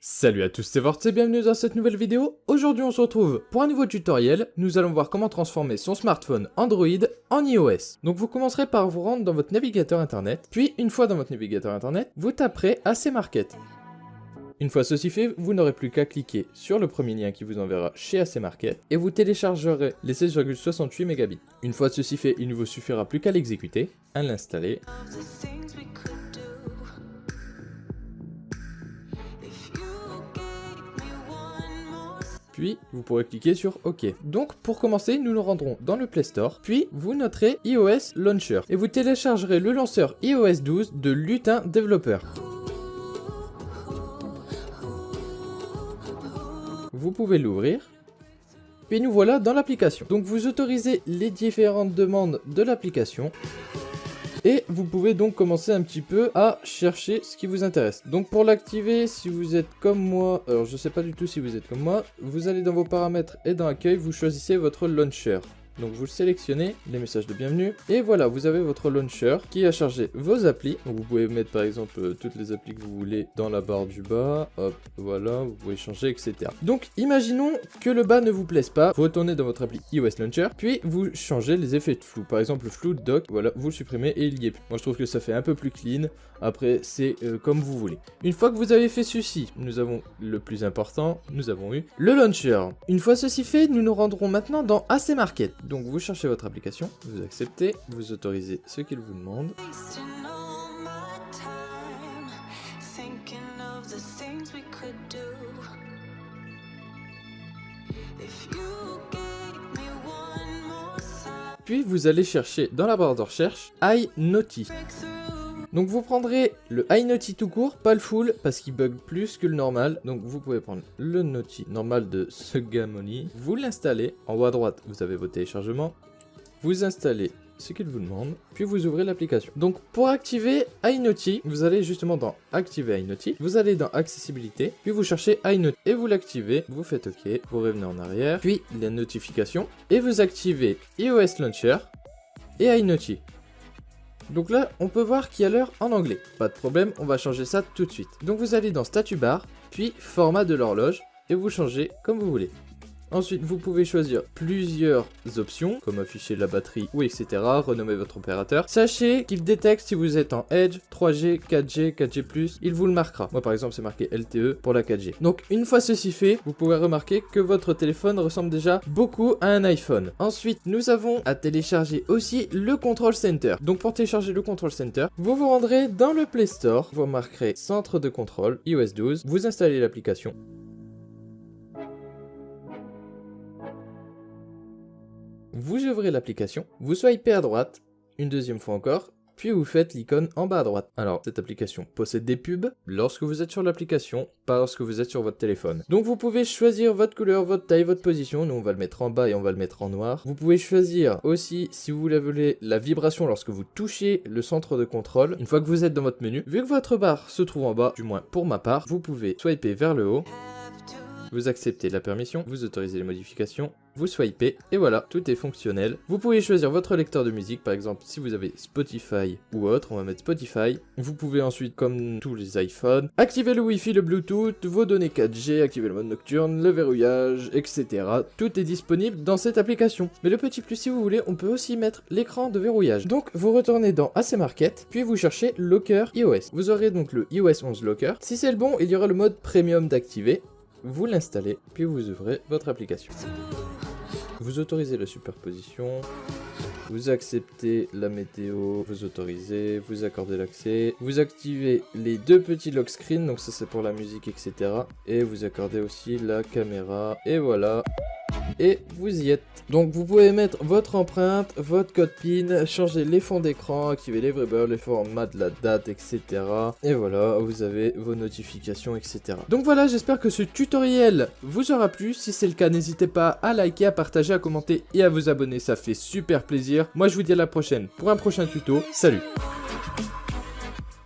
Salut à tous, c'est Vort et bienvenue dans cette nouvelle vidéo. Aujourd'hui on se retrouve pour un nouveau tutoriel. Nous allons voir comment transformer son smartphone Android en iOS. Donc vous commencerez par vous rendre dans votre navigateur internet. Puis une fois dans votre navigateur internet, vous taperez AC Market. Une fois ceci fait, vous n'aurez plus qu'à cliquer sur le premier lien qui vous enverra chez AC Market et vous téléchargerez les 16,68 mégabits. Une fois ceci fait, il ne vous suffira plus qu'à l'exécuter, à l'installer. Puis, vous pourrez cliquer sur OK. Donc, pour commencer, nous nous rendrons dans le Play Store, puis vous noterez iOS Launcher, et vous téléchargerez le lanceur iOS 12 de Lutin Développeur. Vous pouvez l'ouvrir, puis nous voilà dans l'application. Donc, vous autorisez les différentes demandes de l'application. Et vous pouvez donc commencer un petit peu à chercher ce qui vous intéresse. Donc pour l'activer, si vous êtes comme moi, alors je sais pas du tout si vous êtes comme moi, vous allez dans vos paramètres et dans accueil, vous choisissez votre launcher. Donc vous le sélectionnez, les messages de bienvenue, et voilà, vous avez votre launcher qui a chargé vos applis. Donc vous pouvez mettre par exemple toutes les applis que vous voulez dans la barre du bas, hop, voilà, vous pouvez changer, etc. Donc imaginons que le bas ne vous plaise pas, vous retournez dans votre appli iOS Launcher, puis vous changez les effets de flou. Par exemple le flou de dock, voilà, vous le supprimez et il y est plus. Moi je trouve que ça fait un peu plus clean, après c'est comme vous voulez. Une fois que vous avez fait ceci, nous avons le plus important, nous avons eu le launcher. Une fois ceci fait, nous nous rendrons maintenant dans AC Market. Donc vous cherchez votre application, vous acceptez, vous autorisez ce qu'il vous demande. Puis vous allez chercher dans la barre de recherche iNaughty. Donc vous prendrez le iNaughty tout court, pas le full, parce qu'il bug plus que le normal. Donc vous pouvez prendre le Naughty normal de Sugamony. Vous l'installez, en haut à droite vous avez vos téléchargements. Vous installez ce qu'il vous demande, puis vous ouvrez l'application. Donc pour activer iNaughty, vous allez justement dans Activer iNaughty, vous allez dans Accessibilité, puis vous cherchez iNaughty et vous l'activez, vous faites OK, vous revenez en arrière, puis la notification, et vous activez iOS Launcher et iNaughty. Donc là, on peut voir qu'il y a l'heure en anglais. Pas de problème, on va changer ça tout de suite. Donc vous allez dans Statut Bar, puis Format de l'horloge, et vous changez comme vous voulez. Ensuite, vous pouvez choisir plusieurs options, comme afficher la batterie ou etc. Renommer votre opérateur. Sachez qu'il détecte si vous êtes en Edge, 3G, 4G, 4G+, il vous le marquera. Moi par exemple, c'est marqué LTE pour la 4G. Donc une fois ceci fait, vous pourrez remarquer que votre téléphone ressemble déjà beaucoup à un iPhone. Ensuite, nous avons à télécharger aussi le Control Center. Donc pour télécharger le Control Center, vous vous rendrez dans le Play Store, vous marquerez Centre de contrôle iOS 12, vous installez l'application. Vous ouvrez l'application, vous swipez à droite, une deuxième fois encore, puis vous faites l'icône en bas à droite. Alors, cette application possède des pubs lorsque vous êtes sur l'application, pas lorsque vous êtes sur votre téléphone. Donc vous pouvez choisir votre couleur, votre taille, votre position. Nous, on va le mettre en bas et on va le mettre en noir. Vous pouvez choisir aussi, si vous voulez, la vibration lorsque vous touchez le centre de contrôle. Une fois que vous êtes dans votre menu, vu que votre barre se trouve en bas, du moins pour ma part, vous pouvez swiper vers le haut. Vous acceptez la permission, vous autorisez les modifications, vous swipez, et voilà, tout est fonctionnel. Vous pouvez choisir votre lecteur de musique, par exemple si vous avez Spotify ou autre, on va mettre Spotify. Vous pouvez ensuite, comme tous les iPhones, activer le Wi-Fi, le Bluetooth, vos données 4G, activer le mode nocturne, le verrouillage, etc. Tout est disponible dans cette application. Mais le petit plus, si vous voulez, on peut aussi mettre l'écran de verrouillage. Donc vous retournez dans AC Market, puis vous cherchez Locker iOS. Vous aurez donc le iOS 11 Locker. Si c'est le bon, il y aura le mode Premium d'activer. Vous l'installez, puis vous ouvrez votre application. Vous autorisez la superposition, vous acceptez la météo, vous autorisez, vous accordez l'accès, vous activez les deux petits lock screen, donc ça c'est pour la musique, etc. Et vous accordez aussi la caméra, et voilà. Et vous y êtes. Donc vous pouvez mettre votre empreinte, votre code PIN, changer les fonds d'écran, activer les vrais les formats de la date, etc. Et voilà, vous avez vos notifications, etc. Donc voilà, j'espère que ce tutoriel vous aura plu. Si c'est le cas, n'hésitez pas à liker, à partager, à commenter et à vous abonner. Ça fait super plaisir. Moi je vous dis à la prochaine pour un prochain tuto. Salut!